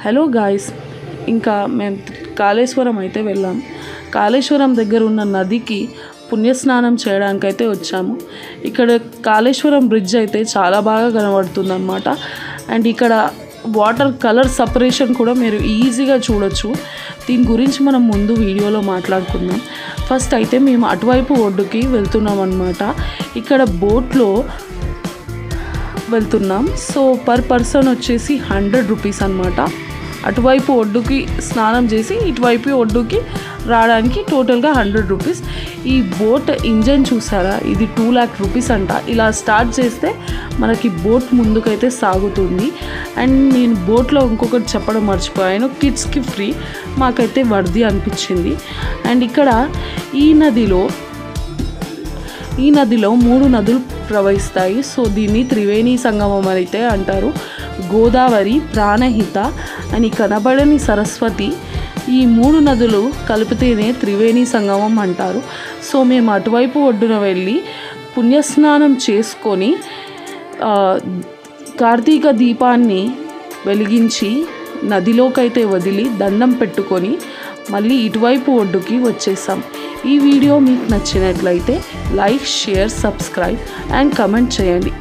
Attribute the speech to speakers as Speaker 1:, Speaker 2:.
Speaker 1: Hello guys, ఇంకా మేము కాళేశ్వరం అయితే వెళ్ళాం. కాళేశ్వరం దగ్గర ఉన్న నదికి పుణ్యస్నానం చేయడానికి అయితే వచ్చాము. ఇక్కడ కాళేశ్వరం బ్రిడ్జ్ అయితే చాలా బాగా కనబడుతుంది అన్నమాట. అండ్ ఇక్కడ వాటర్ కలర్ సపరేషన్ కూడా మీరు ఈజీగా చూడొచ్చు. దీని గురించి మనం ముందు వీడియోలో మాట్లాడుకుందాం. ఫస్ట్ అయితే మేము అటువైపు ఒడ్డుకి వెళ్తున్నాం అన్నమాట. ఇక్కడ బోట్లో వెళ్తున్నాం. సో పర్ పర్సన్ వచ్చేసి 100 రూపీస్ అనమాట. అటువైపు ఒడ్డుకి స్నానం చేసి ఇటువైపు ఒడ్డుకి రావడానికి టోటల్గా 100 రూపీస్. ఈ బోట్ ఇంజన్ చూసారా, ఇది 2 lakh రూపీస్ అంట. ఇలా స్టార్ట్ చేస్తే మనకి బోట్ ముందుకైతే సాగుతుంది. అండ్ నేను బోట్లో ఇంకొకటి చెప్పడం మర్చిపోయాను, కిడ్స్కి ఫ్రీ, మాకైతే వర్ది అనిపించింది. అండ్ ఇక్కడ ఈ నదిలో 3 నదులు ప్రవహిస్తాయి. సో దీన్ని త్రివేణి సంగమం అయితే అంటారు. గోదావరి, ప్రాణహిత అని కనబడని సరస్వతి, ఈ 3 నదులు కలిపితేనే త్రివేణి సంగమం అంటారు. సో మేము అటువైపు ఒడ్డున వెళ్ళి పుణ్యస్నానం చేసుకొని కార్తీక దీపాన్ని వెలిగించి నదిలోకైతే వదిలి దండం పెట్టుకొని మళ్ళీ ఇటువైపు ఒడ్డుకి వచ్చేసాం. ఈ వీడియో మీకు నచ్చినట్లయితే like, share, subscribe and comment చేయండి.